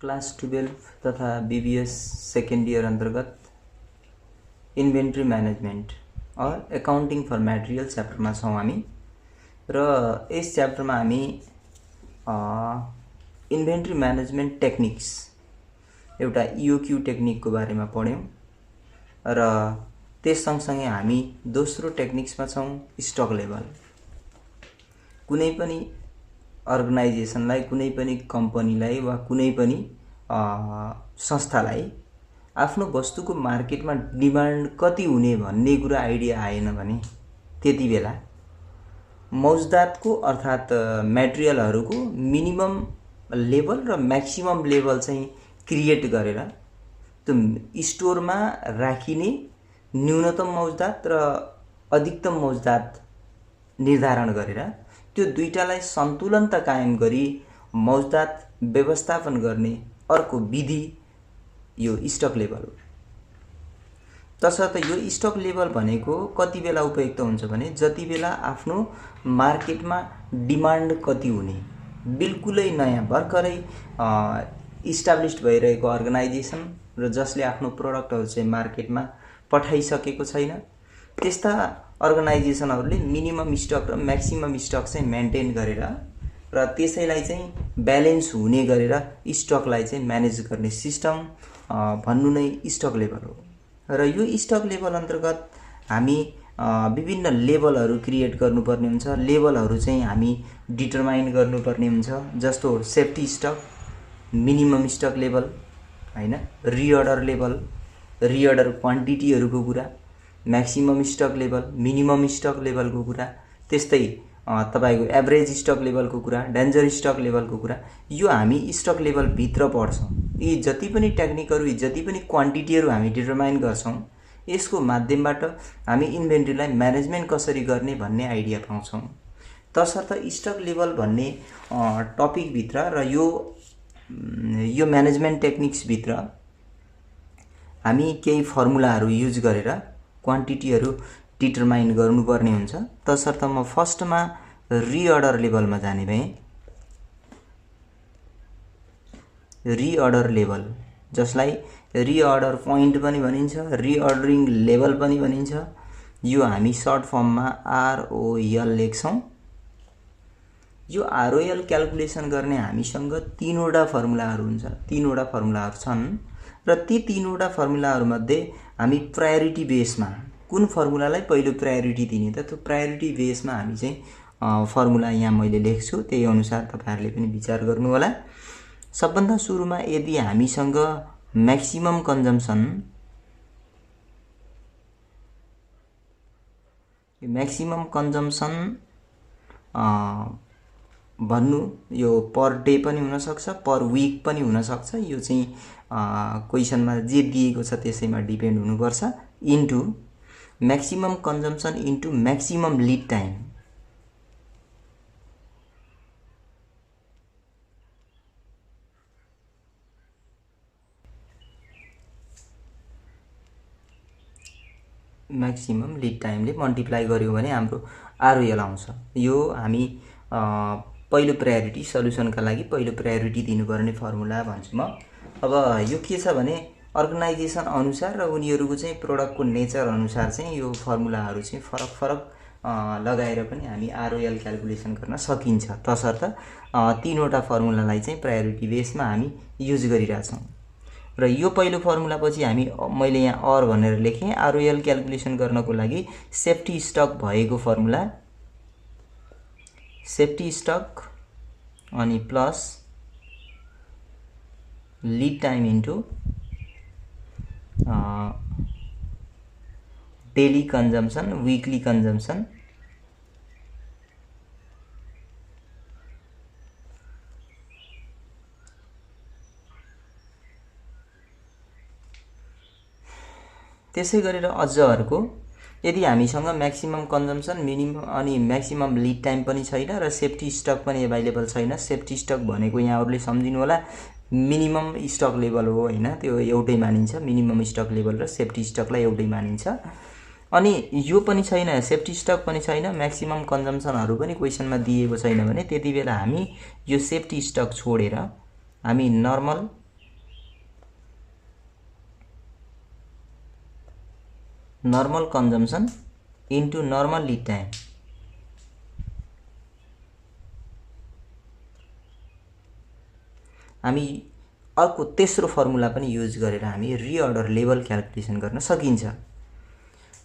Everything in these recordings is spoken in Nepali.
क्लास 12 तथा बीबीएस सेकेन्ड इयर अंतर्गत इन्भेन्ट्री म्यानेजमेन्ट और एकाउन्टिङ फर मटेरियल च्याप्टरमा छौँ हामी र यस च्याप्टरमा हामी इन्भेन्ट्री म्यानेजमेन्ट टेक्निक्स एउटा ईओक्यू टेक्निकको बारेमा पढ्यौं र त्यस सँगसँगै हामी दोस्रो टेक्निक्समा छौँ स्टक लेभल। कुनै पनि अर्गनाइजेसनलाई, कुनै पनि कम्पनीलाई वा कुनै पनि संस्थालाई आफ्नो वस्तुको मार्केटमा डिमान्ड कति हुने भन्ने कुरा आइडिया आएन भने त्यति बेला मौजदातको अर्थात् मटेरियलहरूको मिनिमम लेभल र म्याक्सिमम लेभल चाहिँ क्रिएट गरेर त्यो स्टोरमा राखिने न्यूनतम मौजदात र अधिकतम मौजदात निर्धारण गरेर त्यो दुईटालाई सन्तुलनता कायम गरी मौजदात व्यवस्थापन गर्ने अर्को विधि यो स्टक लेभल हो। तसर्थ यो स्टक लेभल भनेको कति बेला उपयुक्त हुन्छ भने जति बेला आफ्नो मार्केटमा डिमान्ड कति हुने, बिल्कुलै नयाँ भर्खरै इस्टाब्लिस्ड भइरहेको अर्गनाइजेसन र जसले आफ्नो प्रोडक्टहरु चाहिँ मार्केटमा पठाइसकेको छैन त्यस्ता अर्गनाइजेसनहरुले मिनिमम स्टक र म्याक्सिमम स्टक चाहिँ मेन्टेन गरेर र त्यसैलाई चाहिँ ब्यालेन्स हुने गरेर स्टकलाई चाहिँ म्यानेज गर्ने सिस्टम भन्नु नै स्टक लेभल हो। र यो स्टक लेभल अन्तर्गत हामी विभिन्न लेभलहरु क्रिएट गर्नुपर्ने हुन्छ। लेभलहरु चाहिँ हामी डिटरमाइन गर्नुपर्ने हुन्छ, जस्तो safety stock, minimum stock level हैन, रिअर्डर लेभल, रिअर्डर क्वान्टिटीहरुको कुरा, maximum stock level, minimum stock लेभलको कुरा, त्यस्तै तपाईको एभरेज स्टक लेभलको कुरा, डेन्जर स्टक लेभलको कुरा, यो हामी स्टक लेभल भित्र पढ्छौं। यी जति पनि टेक्निकहरु, जति पनि क्वान्टिटीहरु हामी डिटरमाइन गर्छौं, यसको माध्यमबाट हामी इन्भेन्ट्रीलाई म्यानेजमेन्ट कसरी गर्ने भन्ने आइडिया पाउँछौं। तसर्थ स्टक लेभल भन्ने टपिक भित्र र यो म्यानेजमेन्ट टेक्निक्स भित्र हामी केही फर्मुलाहरु युज गरेर क्वान्टिटीहरु डिटरमाइन गर्नुपर्ने हुन्छ। तसर्थ म फर्स्टमा रिअर्डर लेभलमा जाने भए। रिअर्डर लेभल जसलाई रिअर्डर पोइन्ट पनि भनिन्छ, रिअर्डरिङ लेभल पनि भनिन्छ, यो हामी सर्ट फर्ममा आरओएल लेख्छौं। यो आरओएल क्याल्कुलेसन गर्ने हामीसँग तीनवटा फर्मुलाहरु हुन्छ, तीनवटा फर्मुलाहरु छन् र ती तीनवटा फर्मुलाहरु मध्ये हामी प्रायोरिटी बेसमा कुन फर्मुलालाई पहिलो प्रायोरिटी दिने त त्यो प्रायोरिटी बेसमा हामी चाहिँ फर्मुला यहाँ मैले लेख्छु, त्यही अनुसार तपाईहरुले पनि विचार गर्नु होला। सबभन्दा सुरुमा यदि हामीसँग म्याक्सिमम कन्जम्पसन, म्याक्सिमम कन्जम्पसन भन्नु यो पर डे पनि हुन सक्छ, पर वीक पनि हुन सक्छ, यो चाहिँ क्वेशनमा जे दिएको छ त्यसैमा डिपेन्ड हुनुपर्छ, into maximum consumption into maximum lead time. Maximum lead टाइमले मल्टिप्लाई गर्यो भने हाम्रो आरओएल आउँछ। यो हामी पहिलो प्रायोरिटी सल्युसनका लागि पहिलो प्रायोरिटी दिनुपर्ने फर्मुला भन्छु म। अब यो के छ भने अर्गनाइजेसन अनुसार र उनीहरुको चाहिँ प्रोडक्टको नेचर अनुसार चाहिँ यो फर्मुलाहरु चाहिँ फरक लगाएर पनि हामी आरओएल क्याल्कुलेसन गर्न सकिन्छ। तसर्थ तीनवटा फर्मुलालाई चाहिँ प्रायोरिटी बेसमा हामी युज गरिरहेछौं। र यो पहिलो फर्मुला पछि हामी मैले यहाँ अर भनेर लेखेँ, आरओएल क्याल्कुलेसन गर्नको लागि सेफ्टी स्टक भएको फर्मुला, सेफ्टी स्टक अनि plus lead time into daily consumption, weekly consumption, त्यसै गरेर अझ अर्को यदि हामीसँग म्याक्सिमम कन्जम्पसन, मिनिमम अनि म्याक्सिमम लीड टाइम पनि छैन र सेफ्टी स्टक पनि अवेलेबल छैन। सेफ्टी स्टक भनेको यहाँहरुले सम्झिनु होला मिनिमम स्टक लेभल हो हैन, त्यो एउटै मानिन्छ। मिनिमम स्टक लेभल र सेफ्टी स्टकलाई एउटै मानिन्छ। अनि यो पनि छैन, सेफ्टी स्टक पनि छैन, म्याक्सिमम कन्जम्पसनहरु पनि क्वेशनमा दिएको छैन भने त्यति बेला हामी यो सेफ्टी स्टक छोडेर हामी normal normal consumption into normal lead time. हामी अर्को तेस्रो फर्मुला पनि युज गरेर हामी रिअर्डर लेभल क्याल्कुलेसन गर्न सकिन्छ।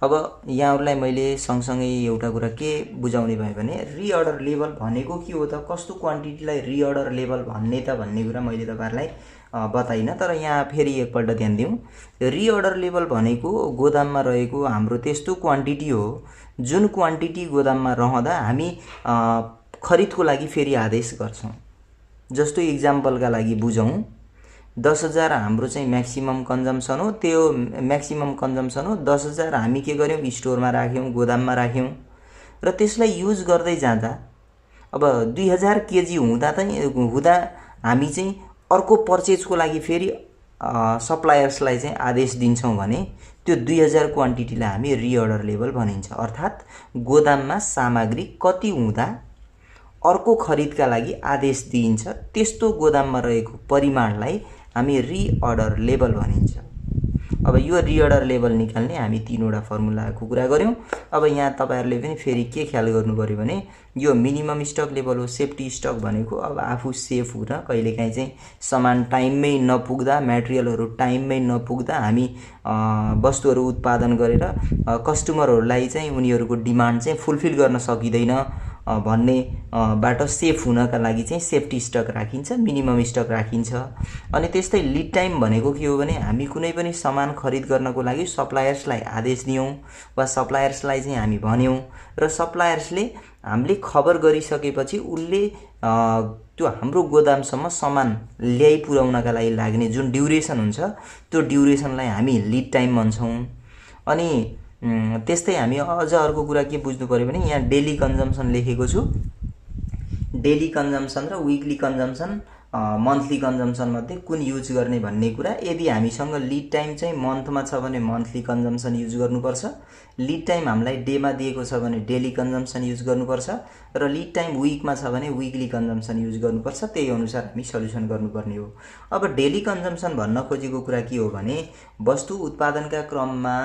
अब यहाँहरूलाई मैले सँगसँगै एउटा कुरा के बुझाउने भए भने रिअर्डर लेभल भनेको के हो त, कस्तो क्वान्टिटीलाई रिअर्डर लेभल भन्ने त भन्ने कुरा मैले तपाईहरुलाई बताइनँ। तर यहाँ फेरि एकपल्ट ध्यान दिउँ, रिअर्डर लेभल भनेको गोदाममा रहेको हाम्रो त्यस्तो क्वान्टिटी हो जुन क्वान्टिटी गोदाममा रहँदा हामी खरिदको लागि फेरि आदेश गर्छौँ। जस्तो इक्जाम्पलका लागि बुझौँ, 10,000 हाम्रो चाहिँ म्याक्सिमम कन्जम्सन हो, त्यो म्याक्सिमम कन्जम्सन हो। 10,000 हामी के गर्यौँ, स्टोरमा राख्यौँ, गोदाममा राख्यौँ र त्यसलाई युज गर्दै जाँदा अब 2000 केजी हुँदा हामी चाहिँ अर्को पर्चेजको लागि फेरि सप्लायर्सलाई चाहिँ आदेश दिन्छौँ भने त्यो 2000 क्वान्टिटीलाई हामी रिअर्डर लेभल भनिन्छ। अर्थात् गोदाममा सामग्री कति हुँदा अर्को खरिदका लागि आदेश दिइन्छ त्यस्तो गोदाममा रहेको परिमाणलाई हामी रिअर्डर लेभल भनिन्छ। अब यो रिअर्डर लेभल निकाल्ने हामी तीनवटा फर्मुलाको कुरा गर्यौं। अब यहाँ तपाईहरुले पनि फेरि के ख्याल गर्नु पर्यो भने यो मिनिमम स्टक लेभल हो। सेफ्टी स्टक भनेको अब आफू सेफ हुन, कहिलेकाहीँ चाहिँ सामान टाइममै नपुग्दा, मटेरियलहरु टाइममै नपुग्दा हामी वस्तुहरु उत्पादन गरेर कस्टमरहरुलाई चाहिँ उनीहरुको डिमान्ड चाहिँ फुलफिल गर्न सकिदैन भन्ने बाट सेफ हुनका लागि चाहिँ सेफ्टी स्टक राखिन्छ, मिनिमम स्टक राखिन्छ। अनि त्यस्तै लिड टाइम भनेको के हो भने हामी कुनै पनि सामान खरिद गर्नको लागि सप्लायर्सलाई आदेश दियौं वा सप्लायर्सलाई चाहिँ हामी भन्यौं र सप्लायर्सले हामीले खबर गरिसकेपछि उनले त्यो हाम्रो गोदामसम्म सामान ल्याइ पुर्याउनका लागि लाग्ने जुन ड्युरेसन हुन्छ त्यो ड्युरेसनलाई हामी लिड टाइम भन्छौं। अनि त्यस्तै हामी अझ अर्को कुरा के बुझ्नु पर्यो भने यहाँ डेली कन्जम्सन लेखेको छु। डेली कन्जम्सन र वीकली कन्जम्सन, मन्थली कन्जम्सन मध्ये कुन युज गर्ने भन्ने कुरा। यदि हामीसँग लिड टाइम चाहिँ मन्थमा छ भने मन्थली कन्जम्सन युज गर्नुपर्छ, लिड टाइम हामीलाई डेमा दिएको छ भने डेली कन्जम्सन युज गर्नुपर्छ र लिड टाइम वीकमा छ भने वीकली कन्जम्सन युज गर्नुपर्छ। त्यही अनुसार हामी सल्युसन गर्नुपर्ने हो। अब डेली कन्जम्सन भन्न खोजेको कुरा के हो भने वस्तु उत्पादनका क्रममा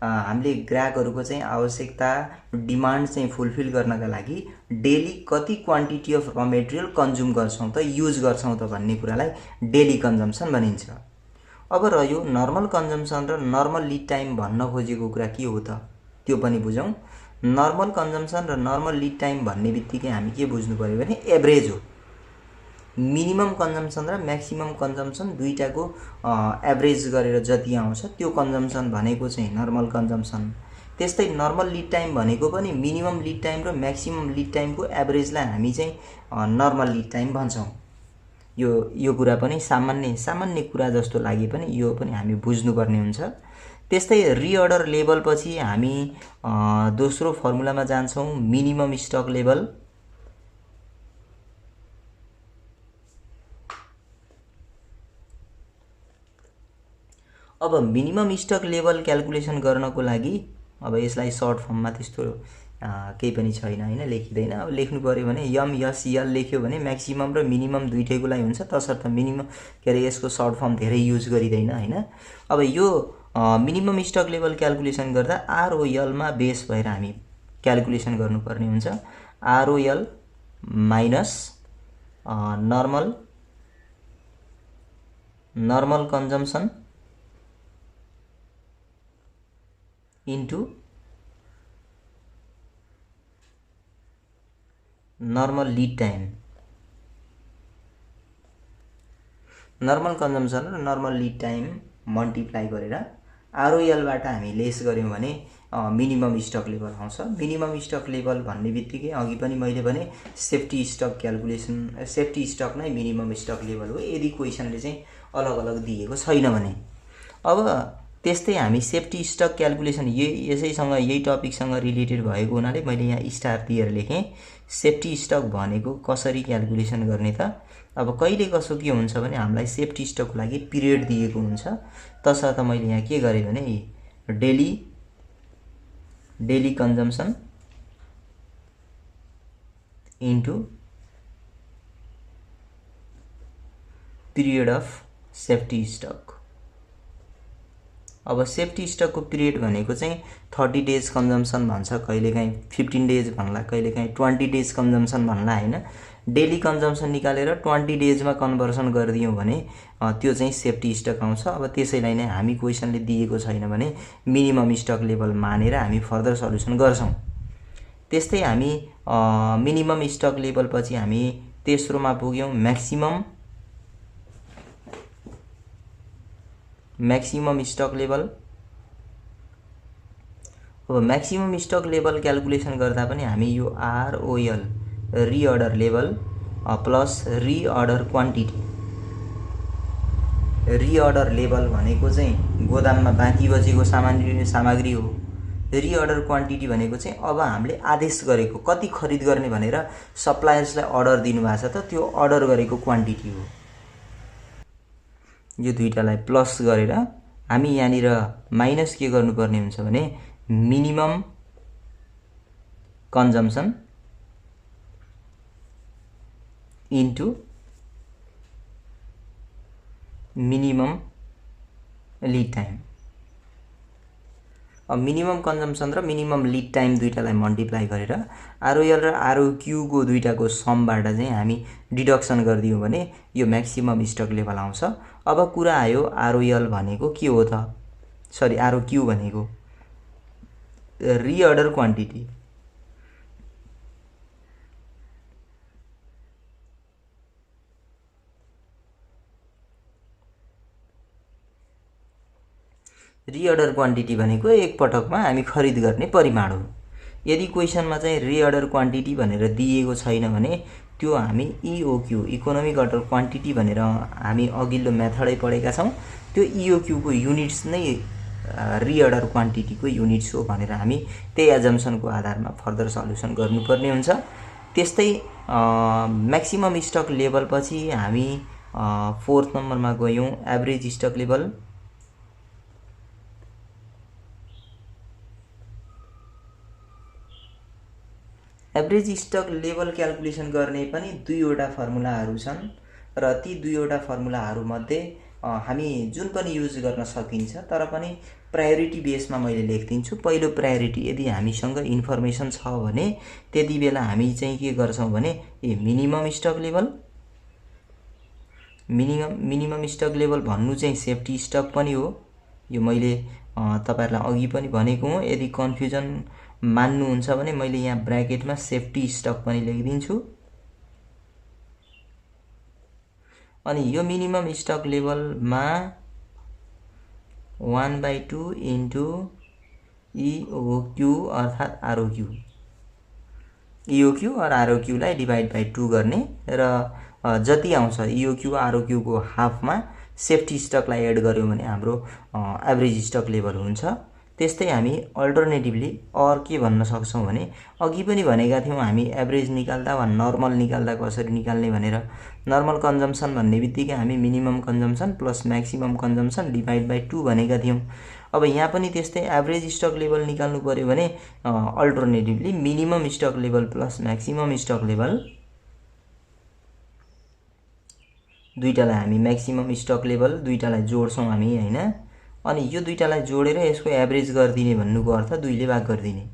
हामीले ग्राहकहरुको चाहिँ आवश्यकता, डिमान्ड चाहिँ फुलफिल गर्नका लागि डेली कति क्वान्टिटी अफ र मटेरियल कन्ज्युम गर्छौं त, युज गर्छौं त भन्ने कुरालाई डेली कन्जम्सन भनिन्छ। अब रह्यो नर्मल कन्जम्सन र नर्मल लिड टाइम भन्न खोजेको कुरा के हो त, त्यो पनि बुझौं। नर्मल कन्जम्सन र नर्मल लिड टाइम भन्ने बित्तिकै हामी के बुझ्नु पर्यो भने एभरेज हो। मिनिमम कन्जम्सन र म्याक्सिमम कन्जम्सन दुईटाको एभरेज गरेर जति आउँछ त्यो कन्जम्सन भनेको चाहिँ नर्मल कन्जम्सन। त्यस्तै नर्मल लिड टाइम भनेको पनि मिनिमम लिड टाइम र म्याक्सिमम लिड टाइमको एभरेजलाई हामी चाहिँ नर्मल लिड टाइम भन्छौं। यो कुरा पनि सामान्य कुरा जस्तो लागे पनि यो पनि हामी बुझ्नुपर्ने हुन्छ। त्यस्तै रिअर्डर लेभल पछि हामी दोस्रो फर्मुलामा जान्छौं, मिनिमम स्टक लेभल। अब मिनिमम स्टक लेभल क्याल्कुलेसन गर्नको लागि अब यसलाई सर्ट फर्ममा त्यस्तो केही पनि छैन हैन, लेखिदैन। अब लेख्नु पर्यो भने MSL लेख्यो भने म्याक्सिमम र मिनिमम दुईटैको लागि हुन्छ, तसर्थ मिनिमम यसको सर्ट फर्म धेरै युज गरिदैन हैन। अब यो मिनिमम स्टक लेभल क्याल्कुलेसन गर्दा ROL मा बेस भएर हामी क्याल्कुलेसन गर्नुपर्ने हुन्छ। ROL minus normal consumption into normal lead time. Normal consumption र नर्मल लिड टाइम मल्टिप्लाई गरेर ROL बाट हामी लेस गर्यौं भने मिनिमम स्टक लेभल आउँछ। मिनिमम स्टक लेभल भन्ने बित्तिकै अघि पनि मैले भने safety stock calculation, safety stock नै मिनिमम स्टक लेभल हो यदि क्वेशनले चाहिँ अलग अलग दिएको छैन भने। अब त्यस्तै हामी सेफ्टी स्टक क्याल्कुलेसन यसैसँग यही टपिकसँग रिलेटेड भएको हुनाले मैले यहाँ स्टार दिएर लेखेँ। सेफ्टी स्टक भनेको कसरी क्याल्कुलेसन गर्ने त, अब कहिले कसो के हुन्छ भने हामीलाई सेफ्टी स्टकको लागि पिरियड दिएको हुन्छ, तसर्थ मैले यहाँ के गरे भने daily consumption into period of safety stock. अब सेफ्टी स्टकको पिरियड भनेको चाहिँ 30 डेज कन्जम्सन भन्छ, कहिलेकाहीँ 15 डेज भन्ला, कहिलेकाहीँ 20 डेज कन्जम्सन भन्ला हैन। डेली कन्जम्सन निकालेर 20 डेजमा कन्भर्सन गरिदियौँ भने त्यो चाहिँ सेफ्टी स्टक आउँछ। अब त्यसैलाई नै हामी क्वेसनले दिएको छैन भने मिनिमम स्टक लेभल मानेर हामी फर्दर सल्युसन गर्छौँ। त्यस्तै हामी मिनिमम स्टक लेभल पछि हामी तेस्रोमा पुग्यौँ, म्याक्सिमम स्टक लेभल। अब म्याक्सिमम स्टक लेभल क्याल्कुलेसन गर्दा पनि हामी यो ROL reorder level plus reorder quantity, reorder level भनेको चाहिँ गोदाममा बाँकी बचेको सामग्री हो। रिअर्डर क्वान्टिटी भनेको चाहिँ अब हामीले आदेश गरेको कति खरिद गर्ने भनेर सप्लायर्सलाई अर्डर दिनुभएको छ त त्यो अर्डर गरेको क्वान्टिटी हो। यो दुईटालाई प्लस गरेर हामी यहाँनिर माइनस के गर्नुपर्ने हुन्छ भने minimum consumption into minimum lead time. अब मिनिमम कन्जम्सन र मिनिमम लिड टाइम दुईटालाई मल्टिप्लाई गरेर ROL र ROQ को दुईटाको समबाट चाहिँ हामी डिडक्सन गरिदियौँ भने यो म्याक्सिमम स्टक लेभल आउँछ। अब कुरा आयो ROL भनेको के हो त, सरी ROQ भनेको रिअर्डर क्वान्टिटी। रिअर्डर क्वान्टिटी भनेको एक पटकमा हामी खरिद गर्ने परिमाण हो। यदि क्वेसनमा चाहिँ रिअर्डर क्वान्टिटी भनेर दिएको छैन भने त्यो हामी EOQ इकोनोमिक अर्डर क्वान्टिटी भनेर हामी अघिल्लो मेथडै पढेका छौँ। त्यो EOQ को युनिट्स नै रिअर्डर क्वान्टिटीको युनिट्स हो भनेर हामी त्यही एजम्सनको आधारमा फर्दर सल्युसन गर्नुपर्ने हुन्छ। त्यस्तै म्याक्सिमम स्टक लेभल पछि हामी 4th नम्बरमा गयौँ, average stock level. Average stock level calculation गर्ने पनि दुईवटा फर्मुलाहरू छन् र ती दुईवटा फर्मुलाहरूमध्ये हामी जुन पनि युज गर्न सकिन्छ, तर पनि प्रायोरिटी बेसमा मैले लेखिदिन्छु। पहिलो प्रायोरिटी यदि हामीसँग इन्फर्मेसन छ भने त्यति बेला हामी चाहिँ के गर्छौँ भने minimum stock level, minimum stock level भन्नु चाहिँ सेफ्टी स्टक पनि हो। यो मैले तपाईहरुलाई अघि पनि भनेको हुँ। यदि कन्फ्युजन मान्नुहुन्छ भने मैले यहाँ ब्र्याकेटमा सेफ्टी स्टक पनि लेखिदिन्छु। अनि यो मिनिमम स्टक लेभलमा 1/2 इन्टु EOQ अर्थात् ROQ, EOQ और ROQ लाई डिभाइड बाइ 2 गर्ने र जति आउँछ EOQ ROQ को हाफमा सेफ्टी स्टकलाई एड गर्यौं भने हाम्रो एभरेज स्टक लेभल हुन्छ। त्यस्तै हामी अल्टरनेटिभली और के भन्न सक्छौं भने अघि पनि भनेका थियौं हामी एभरेज निकाल्दा वा नर्मल निकाल्दा कसरी निकाल्ने भनेर। नर्मल कन्जम्सन भन्ने बित्तिकै हामी minimum consumption plus maximum consumption divide by 2 भनेका थियौं। अब यहाँ पनि त्यस्तै एभरेज स्टक लेभल निकाल्नु पर्यो भने alternatively minimum stock level plus maximum stock level दुईटालाई हामी म्याक्सिमम स्टक लेभल दुईटालाई जोड्छौं हामी हैन। अनि यो दुईटालाई जोडेर यसको एभरेज गर्दिने भन्नुको अर्थ 2 ले भाग गर्दिने।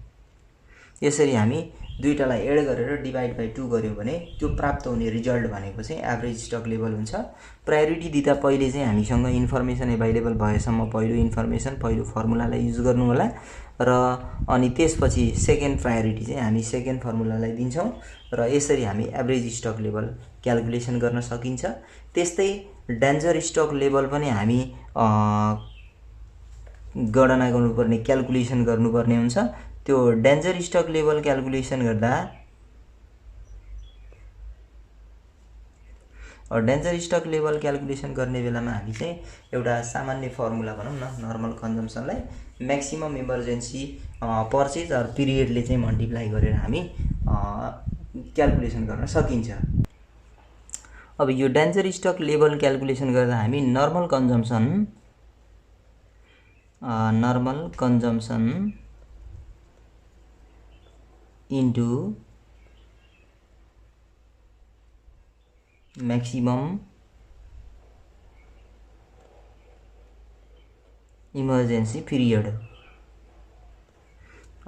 यसरी हामी दुईटालाई एड गरेर डिभाइड बाइ 2 गर्यौं भने त्यो प्राप्त हुने रिजल्ट भनेको चाहिँ एभरेज स्टक लेभल हुन्छ। प्रायोरिटी दिँदा पहिले चाहिँ हामीसँग इन्फर्मेसन अवेलेबल भएसम्म पहिलो इन्फर्मेसन पहिलो फर्मुलालाई युज गर्नु होला र अनि त्यसपछि सेकेन्ड प्रायोरिटी चाहिँ हामी सेकेन्ड फर्मुलालाई दिन्छौं र यसरी हामी एभरेज स्टक लेभल क्याल्कुलेसन गर्न सकिन्छ। त्यस्तै डेन्जर स्टक लेभल पनि हामी गणना गर्नुपर्ने क्याल्कुलेसन गर्नुपर्ने हुन्छ। त्यो डेन्जर स्टक लेभल क्याल्कुलेसन गर्दा डेन्जर स्टक लेभल क्याल्कुलेसन गर्ने बेलामा हामी चाहिँ एउटा सामान्य फर्मुला भनौं न, नर्मल कन्जम्सनलाई म्याक्सिमम इमर्जेन्सी पर्चेज अर पिरियडले चाहिँ मल्टिप्लाई गरेर हामी क्याल्कुलेसन गर्न सकिन्छ। अब यो डेन्जर स्टक लेभल क्याल्कुलेसन गर्दा हामी normal consumption into maximum emergency period.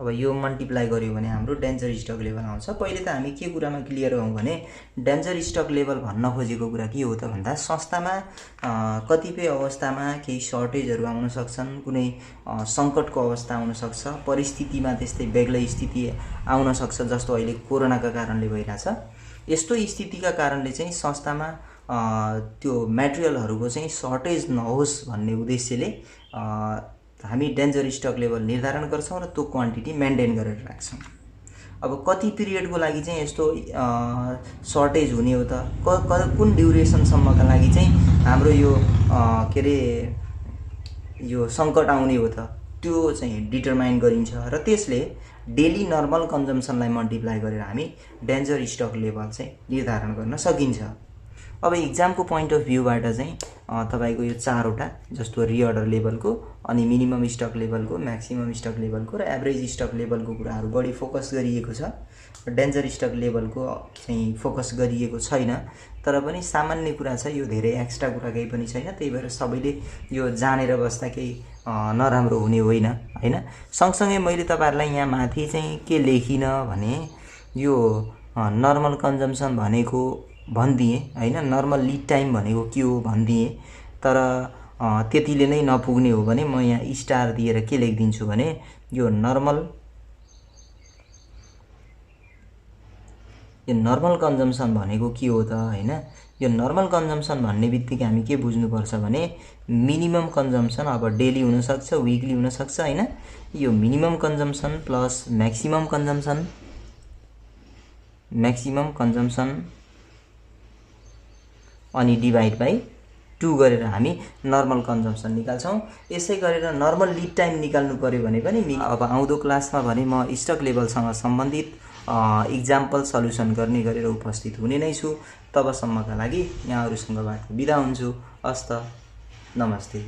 अब यो मल्टिप्लाई गर्यो भने हाम्रो डेन्जर स्टक लेभल आउँछ। पहिले त हामी के कुरामा क्लियर हौँ भने डेन्जर स्टक लेभल भन्न खोजेको कुरा के हो त भन्दा संस्थामा कतिपय अवस्थामा केही सर्टेजहरू आउन सक्छन्, कुनै सङ्कटको अवस्था आउन सक्छ, परिस्थितिमा त्यस्तै बेग्लै स्थिति आउन सक्छ, जस्तो अहिले कोरोनाका कारणले भइरहेछ। यस्तो स्थितिका कारणले चाहिँ संस्थामा त्यो मेटेरियलहरूको चाहिँ सर्टेज नहोस् भन्ने उद्देश्यले हामी डेन्जर स्टक लेभल निर्धारण गर्छौँ र त्यो क्वान्टिटी मेन्टेन गरेर राख्छौँ। अब कति पिरियडको लागि चाहिँ यस्तो सर्टेज हुने हो त, कुन ड्युरेसनसम्मका लागि चाहिँ हाम्रो यो के अरे यो सङ्कट आउने हो त, त्यो चाहिँ डिटरमाइन गरिन्छ र त्यसले डेली नर्मल कन्जम्सनलाई मल्टिप्लाई गरेर हामी डेन्जर स्टक लेभल चाहिँ निर्धारण गर्न सकिन्छ। अब इक्जामको पोइन्ट अफ भ्यूबाट चाहिँ तपाईको यो चारवटा जस्तो रिअर्डर लेभलको अनि मिनिमम स्टक लेभलको, म्याक्सिमम स्टक लेभलको र एभरेज स्टक लेभलको कुराहरू बढी फोकस गरिएको छ। डेन्जर स्टक लेभलको चाहिँ फोकस गरिएको छैन, तर पनि सामान्य कुरा छ, यो धेरै एक्स्ट्रा कुरा केही पनि छैन। त्यही भएर सबैले यो जानेर बस्दा केही नराम्रो हुने होइन हैन। सँगसँगै मैले तपाईहरुलाई यहाँ माथि चाहिँ के लेखिन भने यो नर्मल कन्जम्सन भनेको भन्दिएँ हैन, नर्मल लिड टाइम भनेको के हो भन्दिएँ, तर त्यतिले नै नपुग्ने हो भने म यहाँ स्टार दिएर के लेखिदिन्छु भने यो नर्मल कन्जम्सन भनेको के हो त हैन। यो नर्मल कन्जम्सन भन्ने बित्तिकै हामी के बुझ्नुपर्छ भने मिनिमम कन्जम्सन अब डेली हुन सक्छ, विकली हुन सक्छ हैन। यो minimum consumption plus maximum consumption अनि डिभाइड बाइ 2 गरेर हामी नर्मल कन्जम्सन निकाल्छौँ। यसै गरेर नर्मल लिड टाइम निकाल्नु पर्यो भने पनि अब आउँदो क्लासमा भने म स्टक लेभलसँग सम्बन्धित इक्जाम्पल सल्युसन गर्ने गरेर उपस्थित हुने नै छु। तबसम्मका लागि यहाँहरूसँगबाट बिदा हुन्छु। हस्त, नमस्ते।